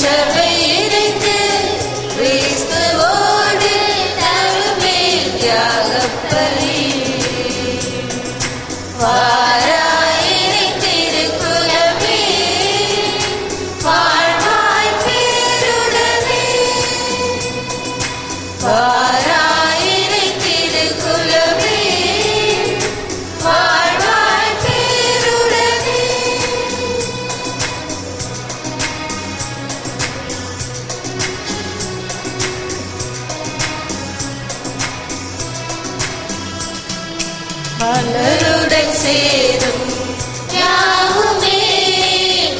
திருச்சபை இணைத்து கிறிஸ்துவோடு நறுமேல் தியாகப்பலி வாராயிரை திருக்குலமே வாழ்வாய் பேருடனே வாராயிரை திருக்குலமே வாழ்வாய் பேருடனே மலருடன் சேரும் யாவுமே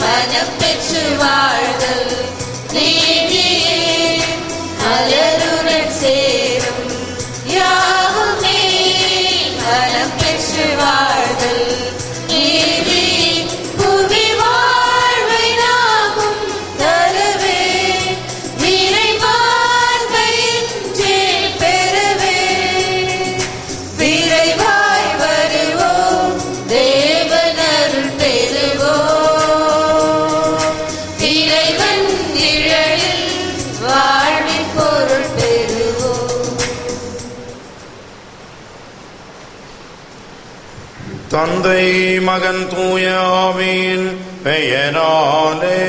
மனம் பெற்று வாழ்தல் நீதியே மலருடன் சேரும் யாவுமே மனம் பெற்று வாழ்தல் நீதி புவி வாழ்வை நாமும் தரவே நிறைவாழ்வை இன்றே பெறவே விரைவாய் வருவோம் தேவனருள் பெறுவோம் இறைவன் நிழலில் வாழ்வின் பொருள் பெறுவோம். தந்தை மகன் தூய ஆவியின் பெயராலே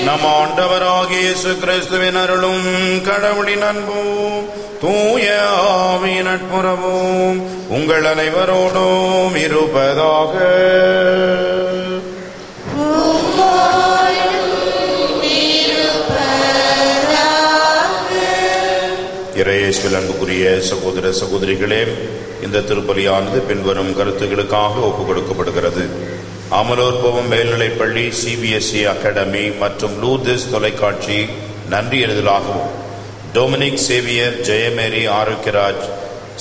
நம் ஆண்டவராகிய இயேசு கிறிஸ்துவின் அருளும் கடவுளின் அன்பும் தூய ஆவியின் நட்புறவும் உங்கள் அனைவரோடும் இருப்பதாக. இறையேசுவில் அன்புக்குரிய சகோதர சகோதரிகளே, இந்த திருப்பலியானது பின்வரும் கருத்துகளுக்காக ஒப்புக் கொடுக்கப்படுகிறது. அமலோற்பவம் மேல்நிலைப்பள்ளி, CBSE அகாடமி மற்றும் லூர்திஸ் தொலைக்காட்சி நன்றி எழுதலாகவும், டொமினிக் சேவியர், ஜெயமேரி, ஆரோக்கியராஜ்,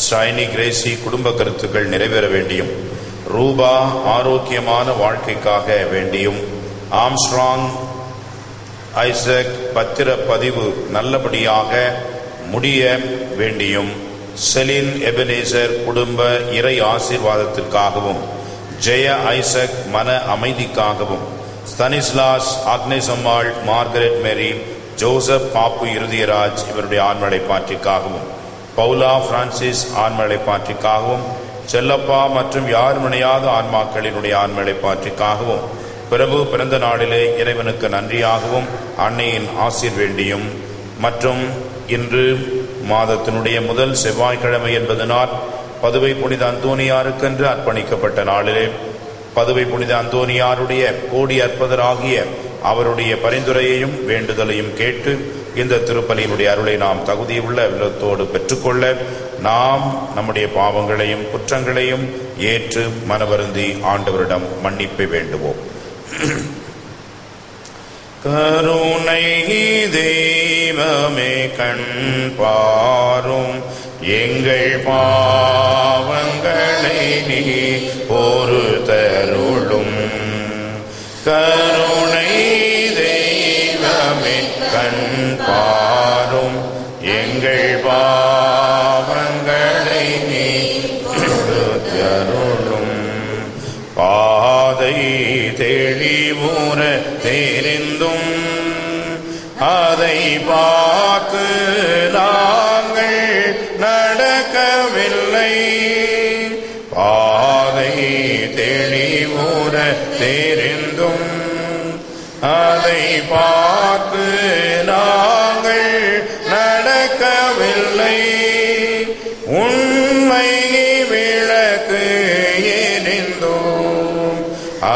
ஷைனி கிரேசி குடும்ப கருத்துக்கள் நிறைவேற வேண்டியும், ரூபா ஆரோக்கியமான வாழ்க்கைக்காக வேண்டியும், ஆம்ஸ்ட்ராங் ஐசக் பத்திர பதிவு நல்லபடியாக முடிய வேண்டியும், செலின் எபனேசர் குடும்ப இறை ஆசீர்வாதத்திற்காகவும், ஜெய ஐசக் மன அமைதிக்காகவும், ஸ்தனிஸ்லாஸ், ஆக்னேசம்மாள், மார்கரெட் மேரி, ஜோசப் பாப்பு இருதயராஜ் இவருடைய ஆண்மலை பாற்றிக்காகவும், பவுலா பிரான்சிஸ் ஆண்மலை பாற்றிக்காகவும், செல்லப்பா மற்றும் யார் முனையாத ஆன்மாக்களினுடைய ஆண்மலை பாற்றிக்காகவும், பிரபு பிறந்த நாளிலே இறைவனுக்கு நன்றியாகவும் அன்னையின் ஆசீர் வேண்டியும், மற்றும் இன்று மாதத்தினுடைய முதல் செவ்வாய்க்கிழமை என்பதனால் பதுவை புனித அந்தோனியாருக்கென்று அர்ப்பணிக்கப்பட்ட நாளிலே பதுவை புனித அந்தோனியாருடைய கோடி அற்பதராகிய அவருடைய பரிந்துரையையும் வேண்டுதலையும் கேட்டு இந்த திருப்பலியினுடைய அருளை நாம் தகுதியுள்ள விலத்தோடு பெற்றுக்கொள்ள நாம் நம்முடைய பாவங்களையும் குற்றங்களையும் ஏற்று மனவருந்தி ஆண்டவரிடம் மன்னிப்பை வேண்டுவோம். கருணை தெய்வமே கண் பாரும், எங்கள் பாவங்களை நீ பொறுத்தருளும். கருணை தெய்வமே கண் பாரும், எங்கள் பாவங்களை நீ பொறுத்தருளும். பாதை தெளிவுற தெரிந்தும் அதை பார்த்து நாங்கள் நடக்கவில்லை. பாதை தெளிவுற தெரிந்தும் அதை பார்த்து நாங்கள் நடக்கவில்லை. உண்மை விளக்கு எரிந்தோம்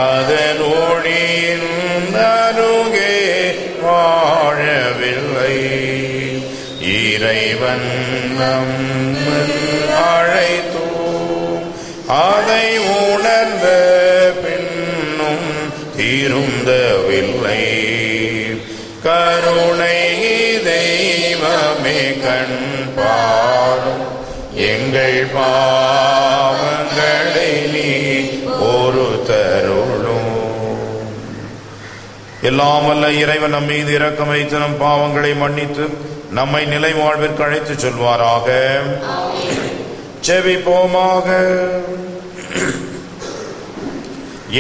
அதன் ஒளியின் அருகே வாழவில்லை. இறைவன் நம்மை அழைத்தோம் அதை உணர்ந்த பின்னும் திருந்தவில்லை. கருணை தெய்வமே கண் பாரும், எங்கள் பாவங்களை நீ பொறுத்தருளும். எல்லாம் வல்ல இறைவன் நம் மீது இரக்கம் வைத்து நம் பாவங்களை மன்னித்து நம்மை நிலை வாழ்விற்கு அழைத்து சொல்வாராக. செபிப்போமாக.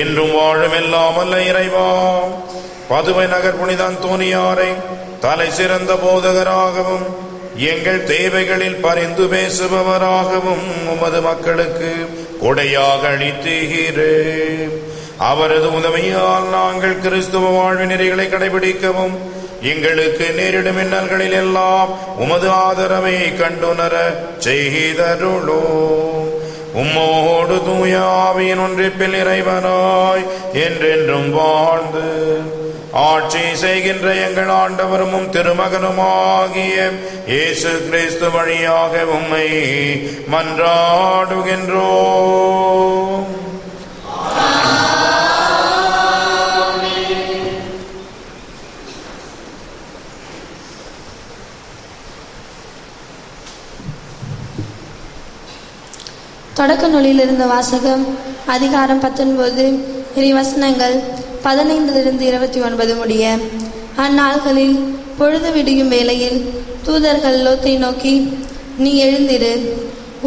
என்றும் வாழும் எல்லாம் வல்ல இறைவா, பதுவை நகர் புனித அந்தோனியாரை தலை சிறந்த போதகராகவும் எங்கள் தேவைகளில் பரிந்து பேசுபவராகவும் உமது மக்களுக்கு கொடையாக அளித்தீரேன். அவரது உதவியால் நாங்கள் கிறிஸ்துவ வாழ்வின் நெறிகளை கடைபிடிக்கவும் எங்களுக்கு நேரிடும் இன்னல்களில் எல்லாம் உமது ஆதரவை கண்டுணர செய்தருளோம். உம்மோடு தூய ஆவியின் ஒன்றிப்பில் இறைவனாய் என்றென்றும் வாழ்ந்து ஆட்சி செய்கின்ற எங்கள் ஆண்டவரும் திருமகனுமாகிய இயேசு கிறிஸ்து வழியாக உம்மை மன்றாடுகின்றோம். தொடக்க நூலிலிருந்த வாசகம். அதிகாரம் 19, இறைவசனங்கள் 15-29 முடிய. அந்நாள்களில் பொழுது விடியும் வேளையில் தூதர்கள் லோத்தை நோக்கி, நீ எழுந்திரு,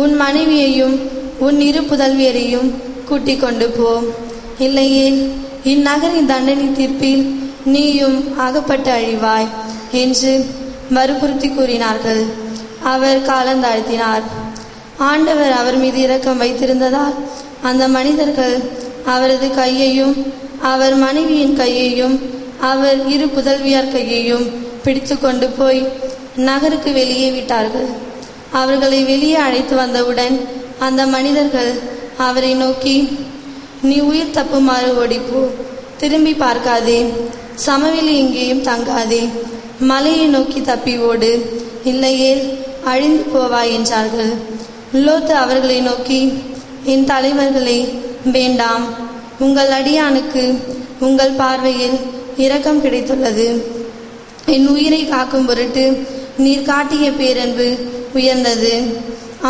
உன் மனைவியையும் உன் 2 புதல்வியரையும் கூட்டிக் கொண்டு போ, இல்லையே இந்நகரின் தண்டனை தீர்ப்பில் நீயும் அகப்பட்டு அழிவாய் என்று வற்புறுத்தி கூறினார்கள். அவர் காலந்தாழ்த்தினார். ஆண்டவர் அவர் மீது இரக்கம் வைத்திருந்ததால் அந்த மனிதர்கள் அவரது கையையும் அவர் மனைவியின் கையையும் அவர் 2 புதல்வியார் கையையும் பிடித்து கொண்டு போய் நகருக்கு வெளியே விட்டார்கள். அவர்களை வெளியே அழைத்து வந்தவுடன் அந்த மனிதர்கள் அவரை நோக்கி, நீ உயிர் தப்புமாறு ஓடிப்போ, திரும்பி பார்க்காதே, சமவெளி எங்கேயும் தங்காதே, மலையை நோக்கி தப்பி ஓடு, இல்லையே அழிந்து போவாய் என்றார்கள். லோத்து அவர்களை நோக்கி, என் தலைவர்களே, வேண்டாம், உங்கள் அடியானுக்கு உங்கள் பார்வையில் இரக்கம் கிடைத்துள்ளது. என் உயிரை காக்கும் பொருட்டு நீர் காட்டிய பேரன்பு உயர்ந்தது.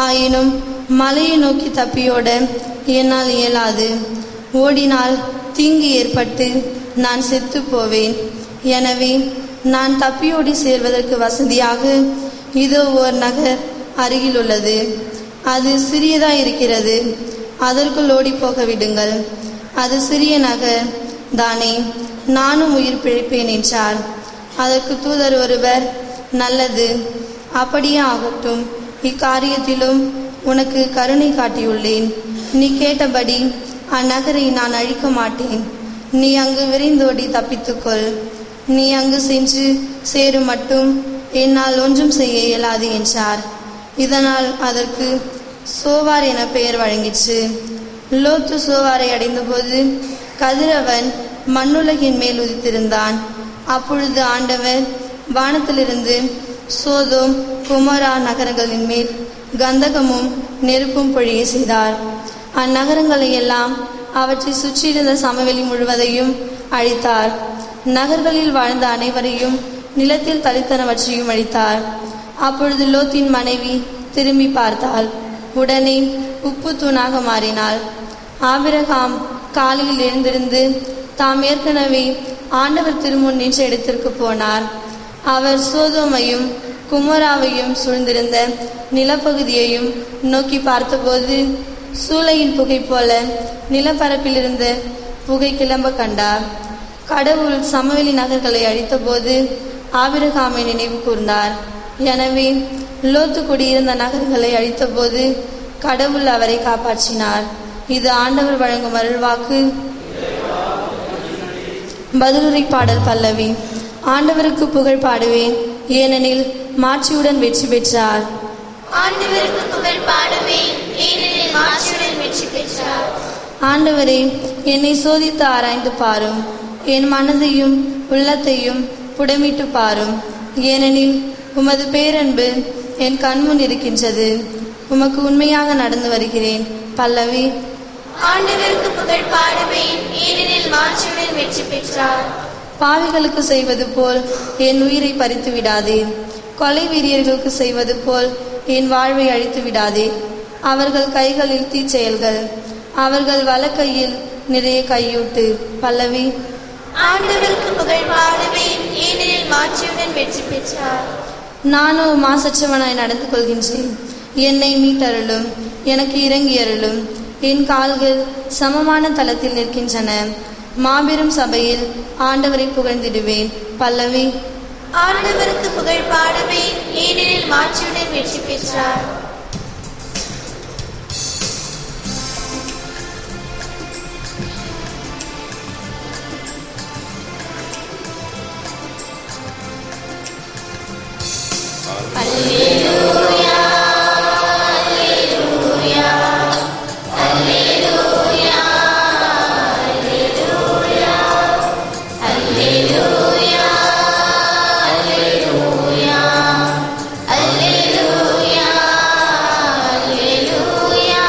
ஆயினும் மலையை நோக்கி தப்பியோட என்னால் இயலாது. ஓடினால் தீங்கு ஏற்பட்டு நான் செத்து போவேன். எனவே நான் தப்பியோடி சேர்வதற்கு வசதியாக இதோ ஓர் நகர் அருகில் உள்ளது. அது சிறியதாய் இருக்கிறது, அதற்குள் ஓடி போக விடுங்கள். அது சிறிய நகர் தானே, நானும் உயிர் பிழைப்பேன் என்றார். அதற்கு தூதர் ஒருவர், நல்லது, அப்படியே ஆகட்டும், இக்காரியத்திலும் உனக்கு கருணை காட்டியுள்ளேன். நீ கேட்டபடி அந்நகரை நான் அழிக்க மாட்டேன். நீ அங்கு விரைந்தோடி தப்பித்துக்கொள். நீ அங்கு சென்று சேரும் மட்டும் என்னால் ஒன்றும் செய்ய இயலாது என்றார். இதனால் அதற்கு சோவார் என பெயர் வழங்கிற்று. லோத்து சோவாரை அடைந்தபோது கதிரவன் மண்ணுலகின் மேல் உதித்திருந்தான். அப்பொழுது ஆண்டவர் வானத்திலிருந்து சோதோம் குமரா நகரங்களின் மேல் கந்தகமும் நெருப்பும் பொழிய செய்தார். அந்நகரங்களை எல்லாம் அவற்றை சுற்றியிருந்த சமவெளி முழுவதையும் அழித்தார். நகர்களில் வாழ்ந்த அனைவரையும் நிலத்தில் தளித்தனவற்றையும் அழித்தார். அப்பொழுது லோத்தின் மனைவி திரும்பி பார்த்தாள். உடனே உப்பு தூணாக மாறினாள். ஆபிரகாம் காலையில் எழுந்திருந்து தாம் ஏற்கனவே ஆண்டவர் திருமுன் நின்ற இடத்திற்கு போனார். அவர் சோதோமையும் குமராவையும் சூழ்ந்திருந்த நிலப்பகுதியையும் நோக்கி பார்த்தபோது சூளையின் புகை போல நிலப்பரப்பிலிருந்து புகை கிளம்ப கண்டார். கடவுள் சமவெளி நகர்களை அழித்தபோது ஆபிரகாமை நினைவு கூர்ந்தார். எனவே லோத்து குடியிருந்த நகர்களை அழித்தபோது கடவுள் அவரை காப்பாற்றினார். இது ஆண்டவர் வழங்கும் அருள்வாக்கு. பதிலுரை பாடல் பல்லவி. ஆண்டவருக்கு புகழ் பாடுவேன், ஏனெனில் மாட்சியுடன் வெற்றி பெற்றார். ஆண்டவருக்கு புகழ் பாடுவேன், ஏனெனில் மாட்சியுடன் வெற்றி பெற்றார். ஆண்டவரே, என்னை சோதித்து ஆராய்ந்து பாரும், என் மனதையும் உள்ளத்தையும் புடமிட்டு பாரும். ஏனெனில் உமது பேரன்பு என் கண்முன் இருக்கின்றது. உமக்கு உண்மையாக நடந்து வருகிறேன். பல்லவி. ஆண்டவருக்கு புகழ் பாடுவேன், ஏனெனில் மாட்சியுடன் வெற்றி பெற்றார். பாவிகளுக்கு செய்வது போல் என் உயிரை பறித்து விடாதே. கொலை வீரியர்களுக்கு செய்வது போல் என் வாழ்வை அழித்து விடாதே. அவர்கள் கைகளில் தீச்செயல்கள், அவர்கள் வலக்கையில் நிறைய கையூட்டு. பல்லவி. ஆண்டவருக்கு புகழ் பாடுவேன், ஏனெனில் மாட்சியுடன் வெற்றி பெற்றார். நானும் மாசற்றவனாய் நடந்து கொள்கின்றேன். என்னை மீட்டருளும், எனக்கு இறங்கி அருளும். என் கால்கள் சமமான தளத்தில் நிற்கின்றன. மாபெரும் சபையில் ஆண்டவரை புகழ்ந்திடுவேன். பல்லவி. ஆண்டவருக்கு புகழ் பாடுவேன், ஏனெனில் மாட்சியுடன் வெற்றி பெற்றார். அல்லேலூயா, அல்லேலூயா, அல்லேலூயா, அல்லேலூயா, அல்லேலூயா, அல்லேலூயா, அல்லேலூயா, அல்லேலூயா.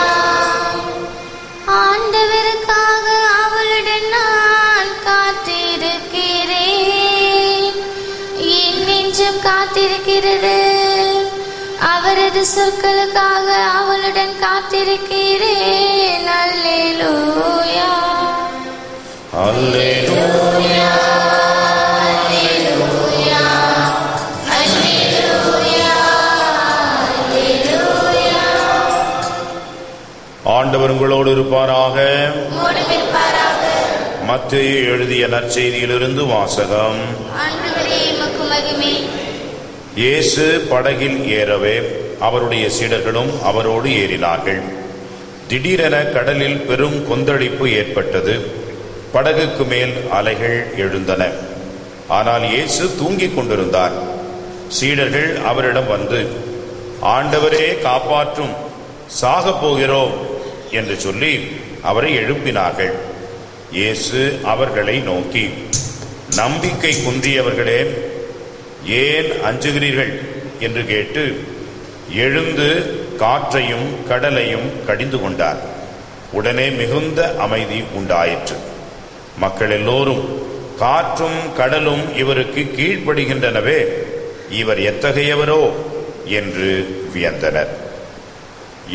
ஆண்டவருக்காக அவளுடன் நான் காத்திருக்கிறேன். என் நெஞ்சம் காத்திருக்கிறது. அவரது சொற்களுக்காக அவளுடன் காத்திருக்கிறேன். அல்லேலூயா, அல்லேலூயா, அல்லேலூயா, அல்லேலூயா, அல்லேலூயா. ஆண்டவர் உங்களோடு இருப்பாராக. உம்மோடும் இருப்பாராக. மத்தேயு எழுதிய நற்செய்தியிலிருந்து வாசகம். ஆண்டவரே, உமக்கு மகிமை. இயேசு படகில் ஏறவே அவருடைய சீடர்களும் அவரோடு ஏறினார்கள். திடீரென கடலில் பெரும் கொந்தளிப்பு ஏற்பட்டது. படகுக்கு மேல் அலைகள் எழுந்தன. ஆனால் இயேசு தூங்கிக் கொண்டிருந்தார். சீடர்கள் அவரிடம் வந்து, ஆண்டவரே காப்பாற்றும், சாகப் போகிறோம் என்று சொல்லி அவரை எழுப்பினார்கள். இயேசு அவர்களை நோக்கி, நம்பிக்கை குன்றியவர்களே, ஏன் அஞ்சுகிறீர்கள் என்று கேட்டு எழுந்து காற்றையும் கடலையும் கடிந்து கொண்டார். உடனே மிகுந்த அமைதி உண்டாயிற்று. மக்கள் எல்லோரும் காற்றும் கடலும் இவருக்கு கீழ்ப்படுகின்றனவே, இவர் எத்தகையவரோ என்று வியந்தனர்.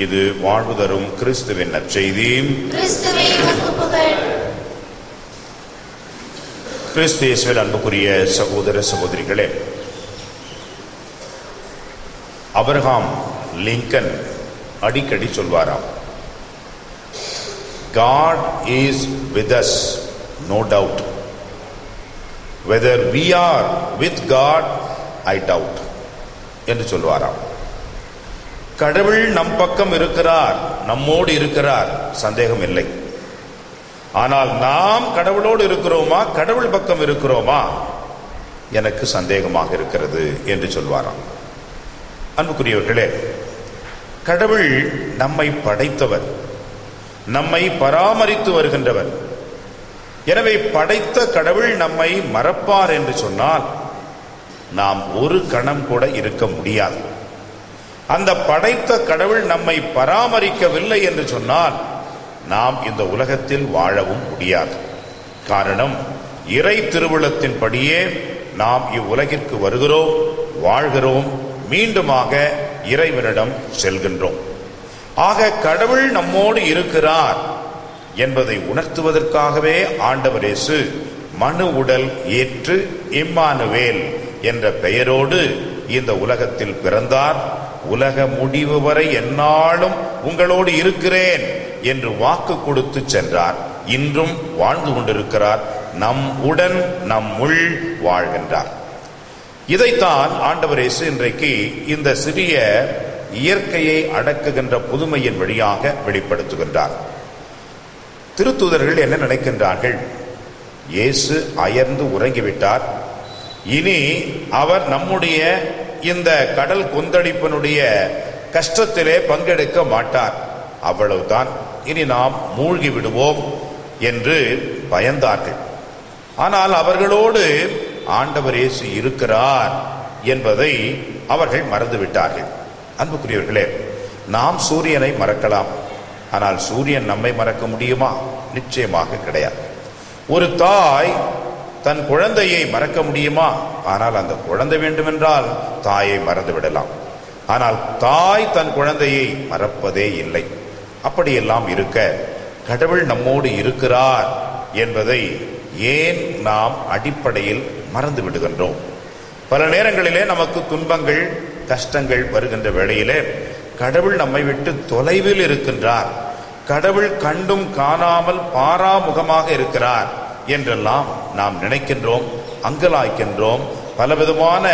இது வாழ்வு தரும் கிறிஸ்துவின் நற்செய்தி. கிறிஸ்துவே, உமக்கு புகழ். கிறிஸ்து இயேசுவில் அன்புக்குரிய சகோதர சகோதரிகளே, அப்ரஹாம் லிங்கன் அடிக்கடி சொல்வாராம், God is with us, no doubt. Whether we are with God, I doubt என்று சொல்வாராம். கடவுள் நம் பக்கம் இருக்கிறார், நம்மோடு இருக்கிறார், சந்தேகம் இல்லை. ஆனால் நாம் கடவுளோடு இருக்கிறோமா, கடவுள் பக்கம் இருக்கிறோமா, எனக்கு சந்தேகமாக இருக்கிறது என்று சொல்வாராம். அன்புக்குரியவர்களே, கடவுள் நம்மை படைத்தவர், நம்மை பராமரித்து வருகின்றவர். எனவே படைத்த கடவுள் நம்மை மறப்பார் என்று சொன்னால் நாம் ஒரு கணம் கூட இருக்க முடியாது. அந்த படைத்த கடவுள் நம்மை பராமரிக்கவில்லை என்று சொன்னால் நாம் இந்த உலகத்தில் வாழவும் முடியாது. காரணம், இறை திருவுளத்தின்படியே நாம் இவ்வுலகிற்கு வருகிறோம், வாழ்கிறோம், மீண்டுமாக இறைவனிடம் செல்கின்றோம். ஆக கடவுள் நம்மோடு இருக்கிறார் என்பதை உணர்த்துவதற்காகவே ஆண்டவர் இயேசு மனு உடல் ஏற்று இம்மானுவேல் என்ற பெயரோடு இந்த உலகத்தில் பிறந்தார். உலக முடிவு வரை எந்நாளும் உங்களோடு இருக்கிறேன் என்று வாக்கு கொடுத்து சென்றார். இன்றும் வாழ்ந்து கொண்டிருக்கிறார். நம் உடன் நம்முள் வாழ்கின்றார். இதைத்தான் ஆண்டவர் இயேசு இன்றைக்கு இந்த சிறிய இயற்கையை அடக்குகின்ற புதுமையின் வழியாக வெளிப்படுத்துகின்றார். திருத்தூதர்கள் என்ன நினைக்கின்றார்கள்? இயேசு அயர்ந்து உறங்கிவிட்டார், இனி அவர் நம்முடைய இந்த கடல் கொந்தளிப்பினுடைய கஷ்டத்திலே பங்கெடுக்க மாட்டார், அவ்வளவுதான், இனி நாம் மூழ்கி விடுவோம் என்று பயந்தார்கள். ஆனால் அவர்களோடு ஆண்டவர் இயேசு இருக்கிறார் என்பதை அவர்கள் மறந்துவிட்டார்கள். அன்புக்குரியவர்களே, நாம் சூரியனை மறக்கலாம், ஆனால் சூரியன் நம்மை மறக்க முடியுமா? நிச்சயமாக கிடையாது. ஒரு தாய் தன் குழந்தையை மறக்க முடியுமா? ஆனால் அந்த குழந்தை வேண்டுமென்றால் தாயை மறந்து விடலாம். ஆனால் தாய் தன் குழந்தையை மறப்பதே இல்லை. அப்படியெல்லாம் இருக்க கடவுள் நம்மோடு இருக்கிறார் என்பதை ஏன் நாம் அடிப்படையில் மறந்து விடுகின்றோம்? பல நேரங்களிலே நமக்கு துன்பங்கள், கஷ்டங்கள் வருகின்ற வேளையிலே கடவுள் நம்மை விட்டு தொலைவில் இருக்கின்றார், கடவுள் கண்டும் காணாமல் பாராமுகமாக இருக்கிறார் என்றெல்லாம் நாம் நினைக்கின்றோம், அங்கலாய்க்கின்றோம். பலவிதமான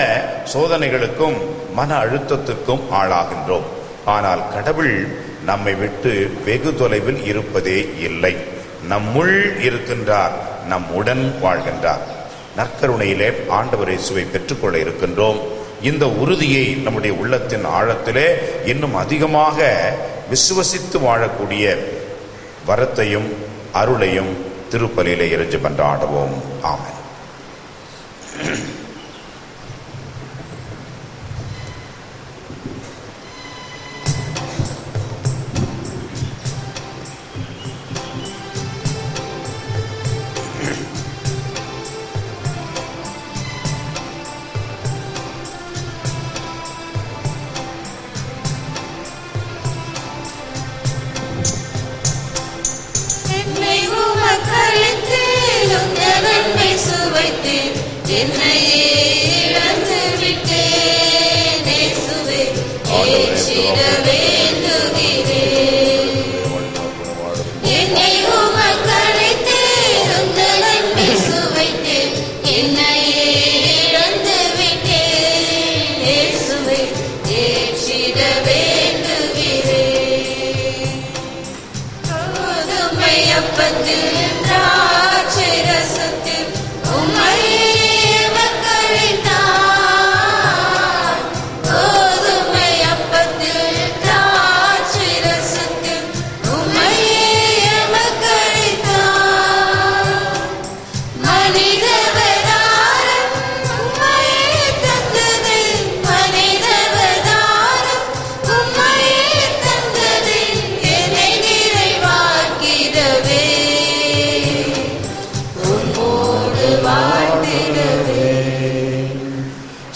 சோதனைகளுக்கும் மன அழுத்தத்துக்கும் ஆளாகின்றோம். ஆனால் கடவுள் நம்மை விட்டு வெகு தொலைவில் இருப்பதே இல்லை. நம்முள் இருக்கின்றார், நம்முடன் வாழ்கின்றார். நற்கருணையிலே ஆண்டவர் இயேசுவை பெற்றுக்கொள்ள இருக்கின்றோம். இந்த உறுதியை நம்முடைய உள்ளத்தின் ஆழத்திலே இன்னும் அதிகமாக விசுவசித்து வாழக்கூடிய வரத்தையும் அருளையும் திருப்பலியிலே இறைஞ்சி மன்றாடுவோம். ஆமென்.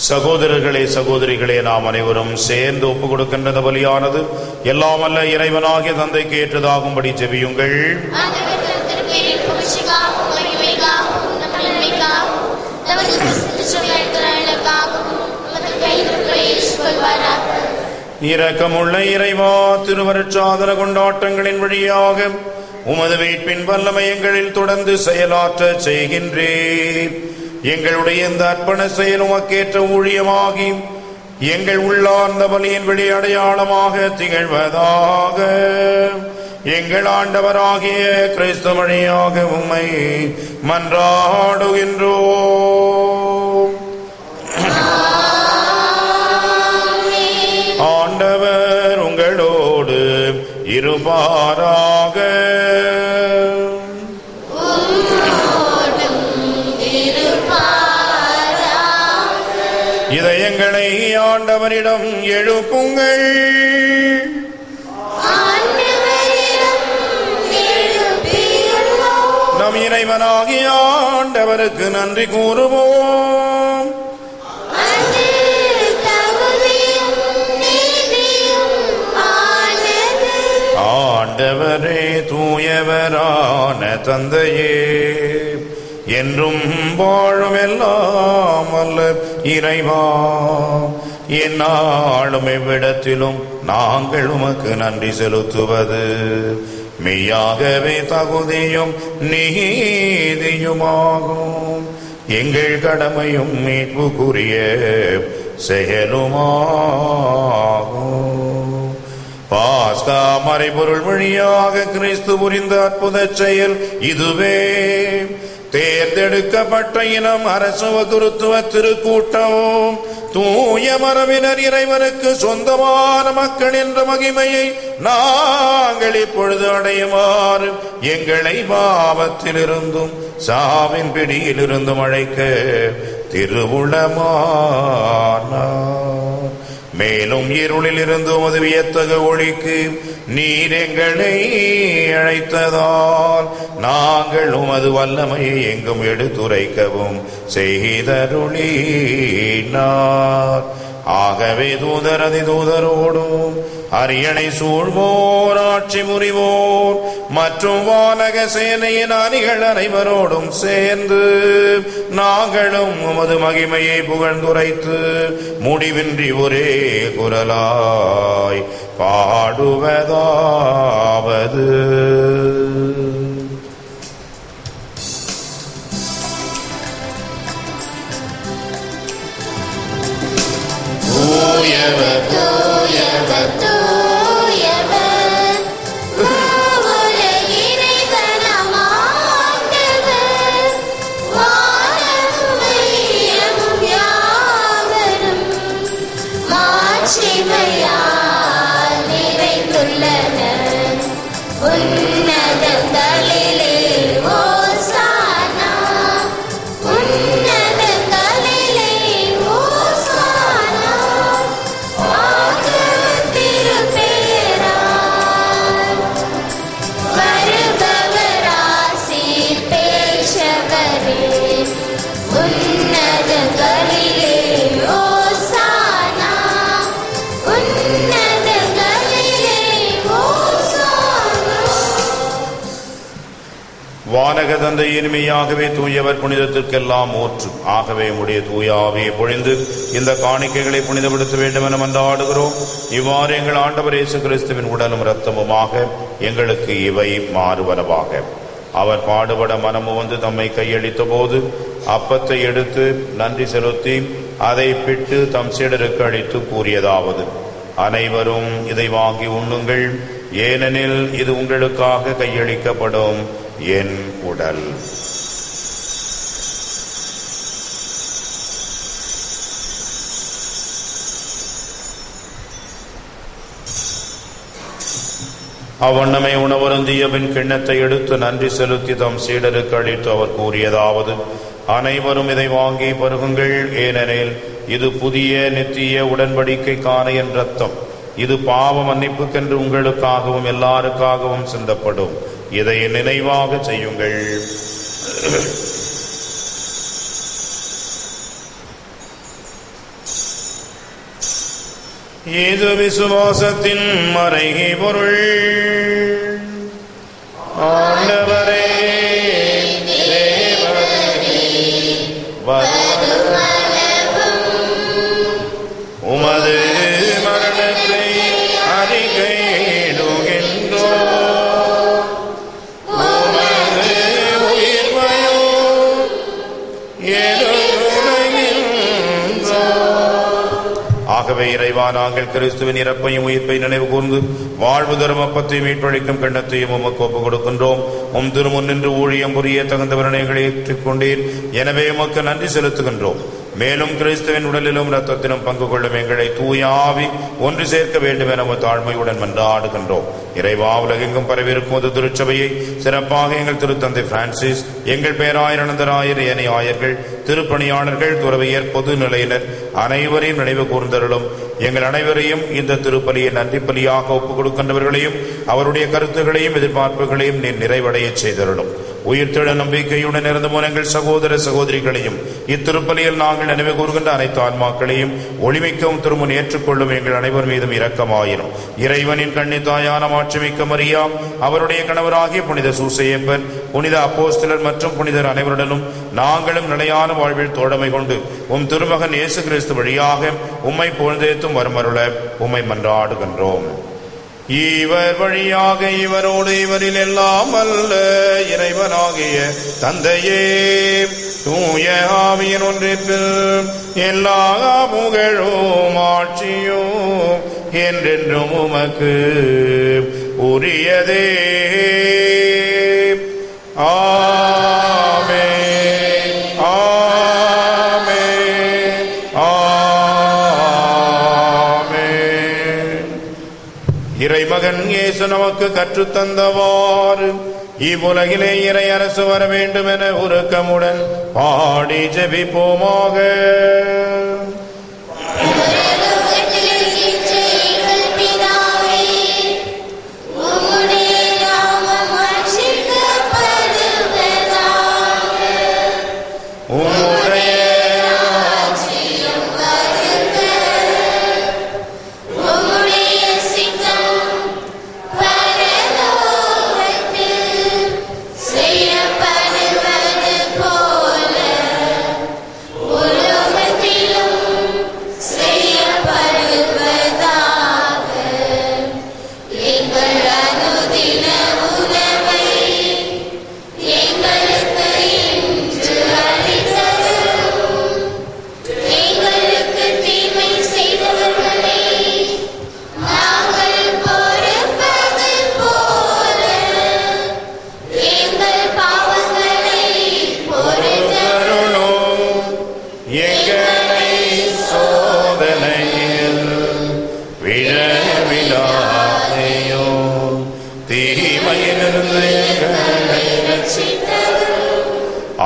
சகோதரர்களே, சகோதரிகளே, நாம் அனைவரும் சேர்ந்து ஒப்புக் கொடுக்கின்ற பலியானது எல்லாம் அல்ல இறைவனாகிய தந்தைக்கு ஏற்றதாகும்படி ஜெபியுங்கள். இரக்கமுள்ள இறைவா, திருவருட்சாதன கொண்டாட்டங்களின் வழியாக உமது மீட்பின் வல்லமை எங்களில் தொடர்ந்து செயலாற்ற செய்கின்றேன். எங்களுடைய இந்த அர்ப்பண செயல் உமக்கேற்ற ஊழியமாகி எங்கள் உள்ளார்ந்த பலியின் வெளி அடையாளமாக திகழ்வதாக. எங்கள் ஆண்டவராகிய கிறிஸ்து வழியாக உம்மை மன்றாடுகின்றோம். ஆண்டவர் உங்களோடு இருப்பாராக. இதயங்களை ஆண்டவரிடம் எழுப்புங்கள். நம் இறைவனாகிய ஆண்டவருக்கு நன்றி கூறுவோம். ஆண்டவரே, தூயவரான தந்தையே, என்றும் வாழும் எல்லாம் அல்ல இறைவா, எந்நாளும் எவ்விடத்திலும் நாங்கள் உமக்கு நன்றி செலுத்துவது மெய்யாகவே தகுதியும் நீதியுமாகும். எங்கள் கடமையும் மீட்புக்குரிய செயலுமாகும். பாஸ்கா மறைபொருள் வழியாக கிறிஸ்து புரிந்த அற்புத செயல் இதுவே. தேர்ந்தெடுக்கப்பட்ட இனம் அரசவ குருத்துவ திருக்கூட்டம் தூய மரபினர் இறைவனுக்கு சொந்தமான மக்கள் என்ற மகிமையை நாங்கள் இப்பொழுது அடையுமாறு எங்களை பாவத்திலிருந்தும் சாவின் பிடியிலிருந்தும் அழைக்க திருவுளமானார். மேலும் இருளில் இருந்து உமது வியத்தகு ஒளிக்கு நீர் எங்களை அழைத்ததால் நாங்கள் உமது வல்லமையை எங்கும் எடுத்துரைக்கவும் செய்தருளினார். ஆகவே தூதர் அதிதூதரோடும் அரியணை சூழ்வோர் ஆட்சி முறிவோர் மற்றும் வானக சேனையின் அணிகள் அனைவரோடும் சேர்ந்து நாங்களும் உமது மகிமையை புகழ்ந்துரைத்து முடிவின்றி ஒரே குரலாய் பாடுவதாவது: தூயவர் தூயவர் தூயவர் மூவுல இறைவனாம் ஆண்டவர், வானமும் பூமியும் யாவரும் மாட்சிமையால் நிறைந்துள்ளன. உன்னதங்களிலே ஓசானா, உன்னதங்களிலே ஓசானா. வானக தந்தை இனிமையாகவே தூயவர், புனிதத்திற்கெல்லாம் ஊற்று. ஆகவே உடைய தூய ஆவியை பொழிந்து இந்த காணிக்கைகளை புனிதப்படுத்த வேண்டும் என மன்றாடுகிறோம். இவ்வாறு எங்கள் ஆண்டவர் இயேசு கிறிஸ்துவின் உடலும் இரத்தமுமாக எங்களுக்கு இவை மாறுவனவாக. அவர் பாடுபட மனமு வந்து தம்மை கையளித்த போது அப்பத்தை எடுத்து நன்றி செலுத்தி அதை பிட்டு தம் சீடருக்கு அளித்து கூறியதாவது: அனைவரும் இதை வாங்கி உண்ணுங்கள், ஏனெனில் இது உங்களுக்காக கையளிக்கப்படும் என் உடல். அவ்வண்ணமே உணவருந்திய பின் கிண்ணத்தை எடுத்து நன்றி செலுத்தி தம் சீடருக்கு அளித்து அவர் கூறியதாவது: அனைவரும் இதை வாங்கி பருகுங்கள், ஏனெனில் இது புதிய நித்திய உடன்படிக்கைக்கான என் இரத்தம். இது பாவ மன்னிப்புக்கென்று உங்களுக்காகவும் எல்லாருக்காகவும் சிந்தப்படும். இதை நினைவாக செய்யுங்கள். இது விசுவாசத்தின் மறைகை பொருள். ஆண்டவரே உமது மரணத்தை அறிக்கையிடுகின்றோம், உமது உயிர்வையோ ஆகவே இறைவா, நாங்கள் கிறிஸ்துவின் இறப்பையும் உயிர்ப்பை நினைவு கூர்ந்து வாழ்வு தரும் அப்பத்தையும் மீட்பளிக்கும் கிண்ணத்தையும் உமக்கு ஒப்புக் கொடுக்கின்றோம். உம் திருமுன் நின்று ஊழியம் புரிய தகுந்தவரனை ஏற்றுக்கொண்டீர். எனவே உமக்கு நன்றி செலுத்துகின்றோம். மேலும் கிறிஸ்துவின் உடலிலும் இரத்தத்திலும் பங்கு கொள்ளும் எங்களை தூய ஆவி ஒன்று சேர்க்க வேண்டும் என தாழ்மையுடன் மன்றாடுகின்றோம். இறைவா, உலகெங்கும் பரவிருக்கும் திருச்சபையை சிறப்பாக எங்கள் திருத்தந்தை பிரான்சிஸ், எங்கள் பேராயர் ஏனைய ஆயர்கள், திருப்பணியாளர்கள், துறவியர், பொது நிலையினர் அனைவரையும் நினைவு கூர்ந்தருளும். எங்கள் அனைவரையும் இந்த திருப்பலியை நன்றி பலியாக ஒப்புக் கொடுக்கின்றவர்களையும் அவருடைய கருத்துகளையும் எதிர்பார்ப்புகளையும் நீர் நிறைவடைய செய்தருளும். உயிர்த்தெழ நம்பிக்கையுடன் இறந்து போன எங்கள் சகோதர சகோதரிகளையும் இத்திருப்பலியில் நாங்கள் நினைவு கூறுகின்ற அனைத்து ஆன்மாக்களையும் ஒளிமிக்கவும் திருமுன் ஏற்றுக்கொள்ளும் எங்கள் அனைவர் மீதும் இரக்கமாயிரும். இறைவனின் கன்னித்தாயான மாட்சிமிக்க மரியா, அவருடைய கணவராகிய புனித சூசையப்பர், புனித அப்போஸ்தலர் மற்றும் புனிதர் அனைவருடனும் நாங்களும் நிலையான வாழ்வில் தோழமை கொண்டு உம் திருமகன் இயேசு கிறிஸ்து வழியாக உம்மை புகழ்ந்தேத்தும் வருமருள உம்மை மன்றாடுகின்றோம். இவர் வழியாக இவரோடு இவரில் எல்லாம் அல்ல இறைவனாகிய தந்தையே, தூய ஆவியின் ஒன்றிற்பில் எல்லா புகழும் ஆட்சியும் என்றென்றும் உமக்கு உரியதே. ஆமென், ஆமென், ஆமென். இறைமகன் இயேசு நமக்கு கற்றுத்தந்தவாறு இவ்வுலகிலே இறை அரசு வர வேண்டும் என உருக்கமுடன் பாடி ஜெபிப்போமாக. உம்முடைய ராஜ்யம் வருக,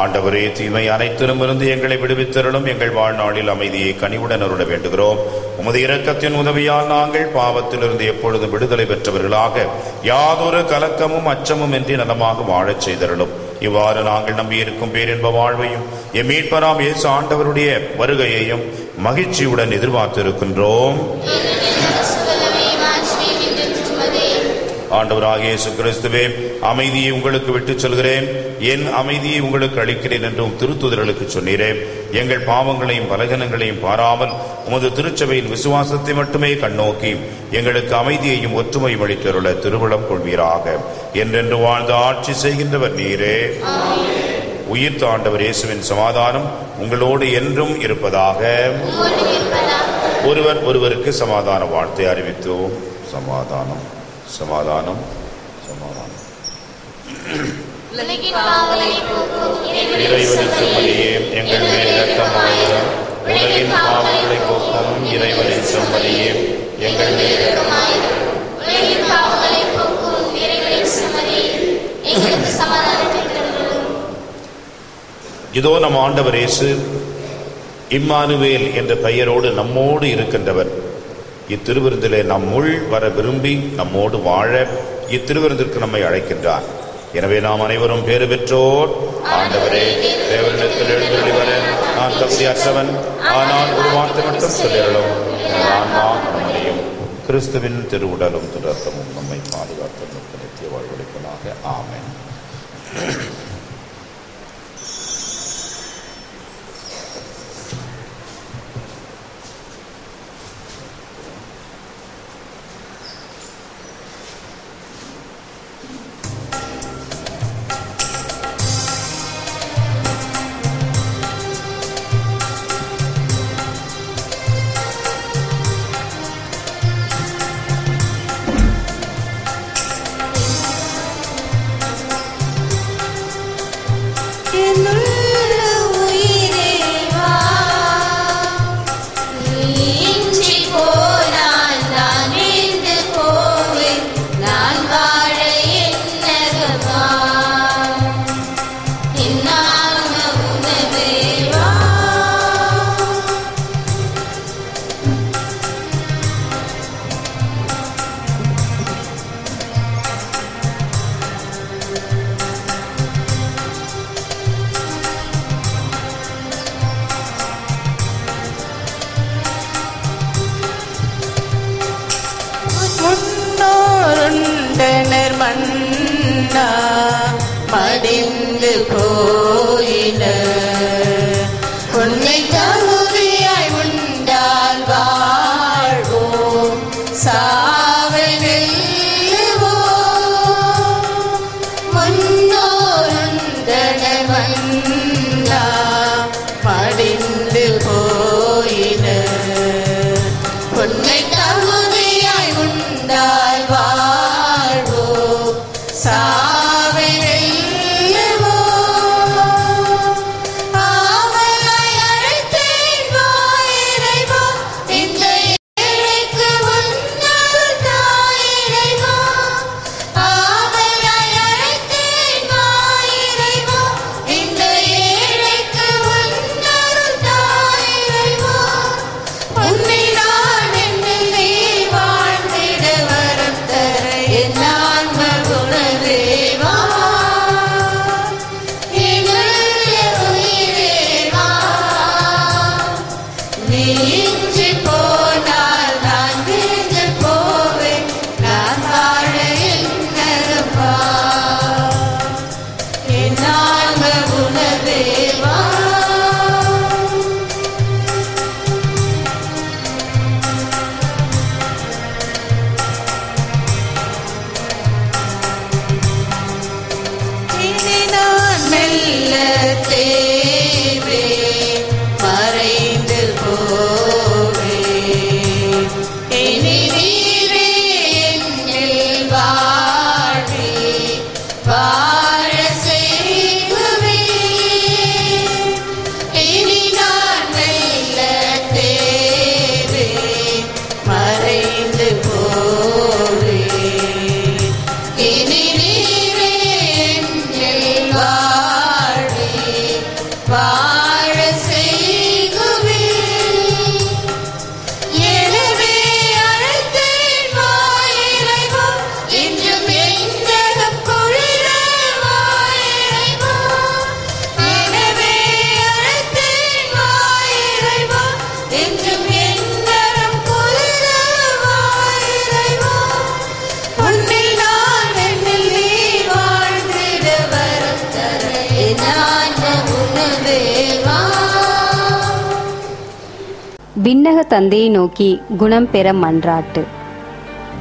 ஆண்டவரே, தீமை அனைத்திலும் இருந்து எங்களை விடுவித்தருளும். எங்கள் வாழ்நாளில் அமைதியை கனிவுடன் அருள வேண்டுகிறோம். உமது இரக்கத்தின் உதவியால் நாங்கள் பாவத்திலிருந்து எப்பொழுதும் விடுதலை பெற்றவர்களாக யாதொரு கலக்கமும் அச்சமும் இன்றி நலமாக வாழச் செய்தருளும். இவ்வாறு நாங்கள் நம்பியிருக்கும் பேரின்ப வாழ்வையும் எம் மீட்பராம் இயேசு ஆண்டவருடைய வருகையையும் மகிழ்ச்சியுடன் எதிர்பார்த்திருக்கின்றோம். ஆண்டவராகிய இயேசு கிறிஸ்துவே, அமைதியை உங்களுக்கு விட்டுச் சொல்கிறேன், என் அமைதியை உங்களுக்கு அளிக்கிறேன் என்றும் திருத்துதர்களுக்கு சொன்னீரேன். எங்கள் பாவங்களையும் பலகீனங்களையும் பாராமல் உமது திருச்சபையின் விசுவாசத்தை மட்டுமே கண்ணோக்கி எங்களுக்கு அமைதியையும் ஒற்றுமையும் அளித்தருள திருவுளம் கொள்வீராக. என்றென்று வாழ்ந்து ஆட்சி செய்கின்றவர் நீரே. உயிர்த்த ஆண்டவர் இயேசுவின் சமாதானம் உங்களோடு என்றும் இருப்பதாக. ஒருவர் ஒருவருக்கு சமாதான வாழ்த்தை அறிவித்தோம். சமாதானம், சமாதானம், சமாதானம். இறைவனின் செம்மறியே, எங்கள் மேல் இரக்கமாயிரும். உலகின் பாவங்களை போக்கும் இறைவனின் செம்மறியே, எங்கள் மேல் இரக்கமாயிரும். உலகின் பாவங்களை போக்கும் இறைவனின் செம்மறியே, எங்களுக்கு சமாதானத்தை தருளும். இதோ நம் ஆண்டவர் இயேசு இம்மானுவேல் என்ற பெயரோடு நம்மோடு இருக்கின்றவர். இத்திருவிருந்திலே நம்முள் வர விரும்பி நம்மோடு வாழ இத்திருவிருந்திற்கு நம்மை அழைக்கின்றார். எனவே நாம் அனைவரும் பேறு பெற்றோர். ஆண்டவரே, தேவனிடத்தில் எழுந்தருளி வர நான் தகுதியற்றவன், ஆனால் ஒரு வார்த்தை மட்டும் சொல்லிடலும் மனமறியும். கிறிஸ்துவின் திருவுடலும் திருரத்தமும் நம்மை பாதுகாத்து நித்திய வாழ்வளிப்பதாக. ஆமென். முன்னோருண்டனர் மன்னா மடிந்து போயின, உன்னை தகுதியாய் உண்டால் வாழ்வோம், சாவை வெல்லுவோம். முன்னோருண்டனர் மன்னா மடிந்து போயின, உன்னை தகுதியாய் உண்டால் வாழ்வோம், சாவை வெல்லுவோம். விண்ணக தந்தையை நோக்கி குணம் பெற மன்றாட்டு.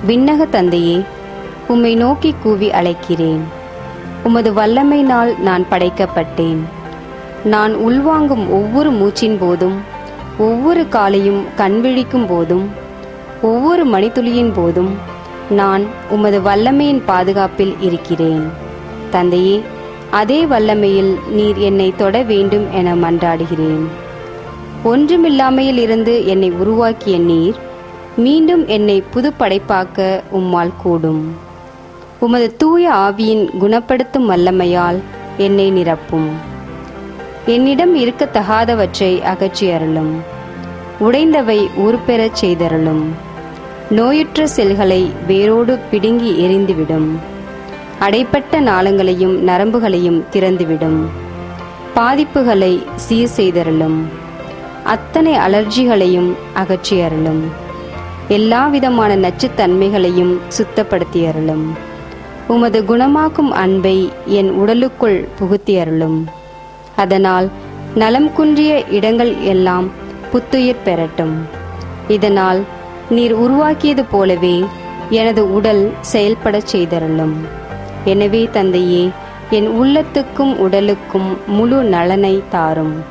விண்ணக தந்தையே, உம்மை நோக்கி கூவி அழைக்கிறேன். உமது வல்லமையினால் நான் படைக்கப்பட்டேன். நான் உள்வாங்கும் ஒவ்வொரு மூச்சின் போதும், ஒவ்வொரு காலையும் கண்விழிக்கும் போதும், ஒவ்வொரு மணித்துளியின் போதும் நான் உமது வல்லமையின் பாதுகாப்பில் இருக்கிறேன். தந்தையே, அதே வல்லமையில் நீர் என்னை தொட வேண்டும் என மன்றாடுகிறேன். ஒன்றுமில்லாமையில் இருந்து என்னை உருவாக்கிய நீர் மீண்டும் என்னை புது படைப்பாக்க உம்மால் கூடும். உமது தூய ஆவியின் குணப்படுத்தும் வல்லமையால் என்னை நிரப்பும். என்னிடம் இருக்கத்தகாதவற்றை அகற்றி அருளும். உடைந்தவை உருப்பெறச் செய்தருளும். நோயுற்ற செல்களை வேரோடு பிடுங்கி எறிந்துவிடும். அடைப்பட்ட நாளங்களையும் நரம்புகளையும் திறந்துவிடும். பாதிப்புகளை சீர் செய்தருளும். அத்தனை அலர்ஜிகளையும் அகற்றி அருளும். எல்லாவிதமான நச்சுத்தன்மைகளையும் சுத்தப்படுத்தி அருளும். உமது குணமாக்கும் அன்பை என் உடலுக்குள் புகுத்தி அருளும். அதனால் நலம் குன்றிய இடங்கள் எல்லாம் புத்துயிர் பெறட்டும். இதனால் நீர் உருவாக்கியது போலவே எனது உடல் செயல்படச் செய்தருளும். எனவே தந்தையே, என் உள்ளத்துக்கும் உடலுக்கும் முழு நலனை தாரும்.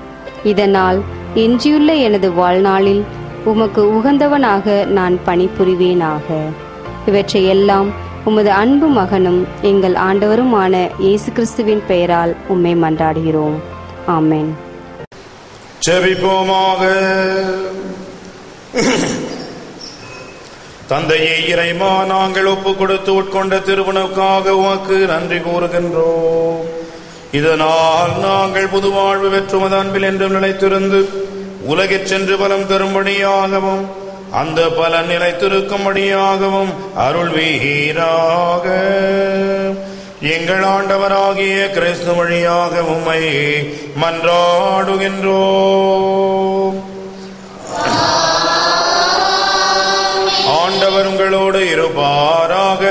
இதனால் எஞ்சியுள்ள எனது வாழ்நாளில் உமக்கு உகந்தவனாக நான் பணிபுரிவேனாக. இவற்றையெல்லாம் உமது அன்பு மகனும் எங்கள் ஆண்டவருமான இயேசு கிறிஸ்துவின் பெயரால் உம்மை மன்றாடுகிறோம். ஆமென். ஜெபிப்போமாக. தந்தையே இறைவா, நாங்கள் ஒப்பு கொடுத்து உட்கொண்ட திருமணவுக்காக உமக்கு நன்றி கூறுகின்றோம். இதனால் நாங்கள் புது வாழ்வு பெற்றுமது அன்பில் என்றும் நிலைத்திருந்து உலகிற் சென்று பலம் தரும்படியாகவும் அந்த பலன் நிலைத்திருக்கும்படியாகவும் அருள்வீராக. எங்கள் ஆண்டவராகிய கிறிஸ்து வழியாக உம்மை மன்றாடுகின்றோம். ஆண்டவர் உங்களோடு இருப்பாராக.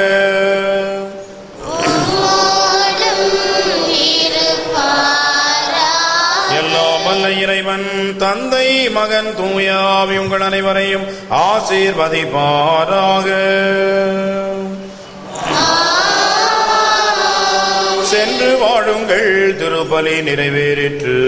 எல்லாம் வல்ல இறைவன் தந்தை, மகன், தூய ஆவி உங்கள் அனைவரையும் ஆசீர்வதிப்பாராக. சென்று வாழுங்கள். திருப்பலி நிறைவேறிற்று.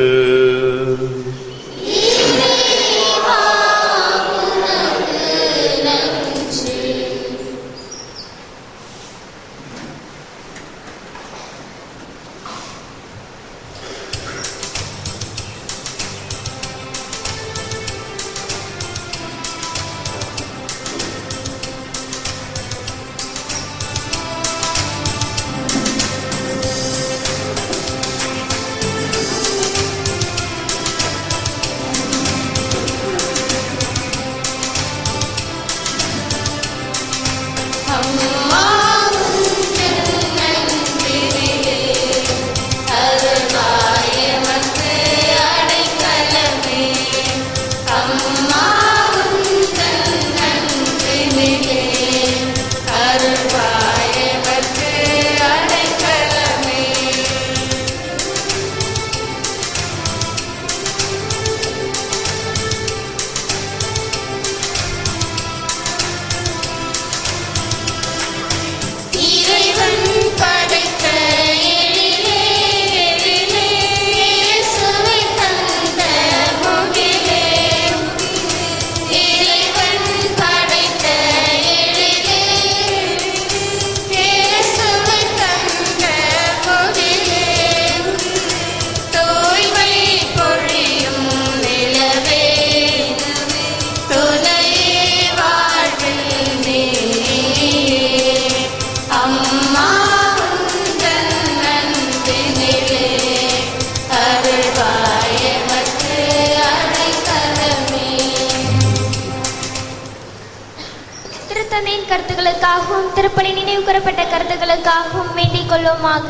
கருத்துக்களுக்காகவும் திருப்பலி நினைவு கூறப்பட்ட கருத்துக்களுக்காகவும் வேண்டிக் கொள்வோமாக.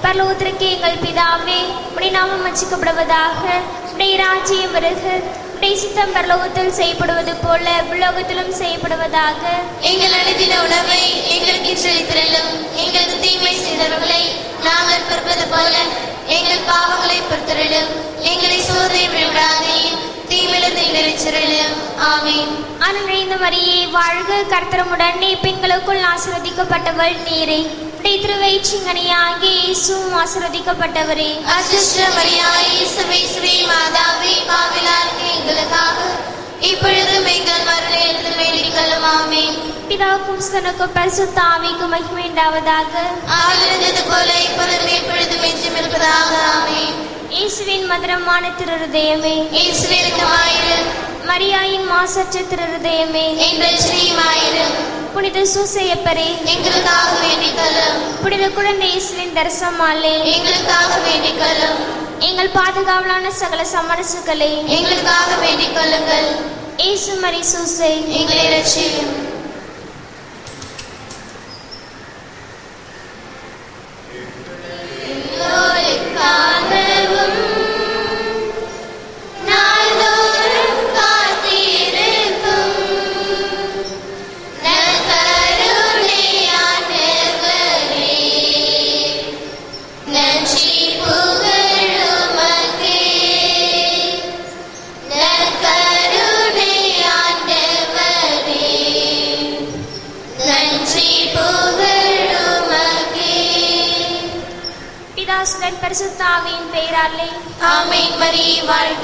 பரலோகத்திற்கு எங்கள் பிதாவே, உம்முடைய நாமம் அர்ச்சிக்கப்படுவதாக. உம்முடைய ராஜ்யம் வருக. உம்முடைய சித்தம் பரலோகத்தில் செய்யப்படுவது போல பூலோகத்திலும் செய்யப்படுவதாக. எங்கள் அனுதின உணவை எங்களுக்கு செலுத்திரலும். எங்களுக்கு தீமை செய்தவர்களை நாங்கள் பொறுப்பது போல எங்கள் பாவங்களை பொறுத்தரலும். எங்களை சோதனை விடாதே, தீமிலிருந்து எங்களை ரட்சித்தருளும். ஆமென். அருள் நிறைந்த மரியே வாழ்க, கர்த்தருமுடன் பெண்களுக்குள் ஆசீர்வதிக்கப்பட்டவள் நீரே. உடைய திருவயிற்றிங்கனியாகிய இயேசுவும் ஆசீர்வதிக்கப்பட்டவரே. அசுஷ்ட மரியாயே இயேசுவே மாதாவே, பாவிலார்க்கு எங்களுக்காக இப்பொழுதும் எங்கள் மரணத்தில் வேண்டிக் கொள்ளும். ஆமென். பிதாவுக்கும் சுதனுக்கும் பரிசுத்த ஆவிக்கும் மகிமை உண்டாவதாக. ஆதியிலிருந்தது போல இப்பொழுதும் எப்பொழுதும் என்றும் இருப்பதாக. ஆமென். இயேசுவின் மதுரமான திருஹிருதயமே, இயேசுவே இரக்கமாயிரும். மரியாயின் மாசற்ற திருஹிருதயமே, எங்கள் ஸ்ரீமாயிரும். புனித சூசையப்பரே, எங்களுக்காக வேண்டிக் கொள்ளும். புனித குழந்தை இயேசுவின் தரிசனமாலே எங்களுக்காக வேண்டிக் கொள்ளும். எங்கள் பாதுகாவலான சகல சமரசுகளே எங்களுக்காக வேண்டிக் கொள்ளுங்கள். இயேசு மரி சூசை, எங்களை ரட்சியும். நாள்தோறும் காத்திருக்கும் நற்கருணை ஆண்டவரே, நன்றி புகழுமக்கே. நற்கருணை ஆண்டவரே, நன்றி புகழுமக்கே. பிதாசுதன் பரிசுத்த ஆவியின் பெயராலே ஆமென். மரியே வாழ்க.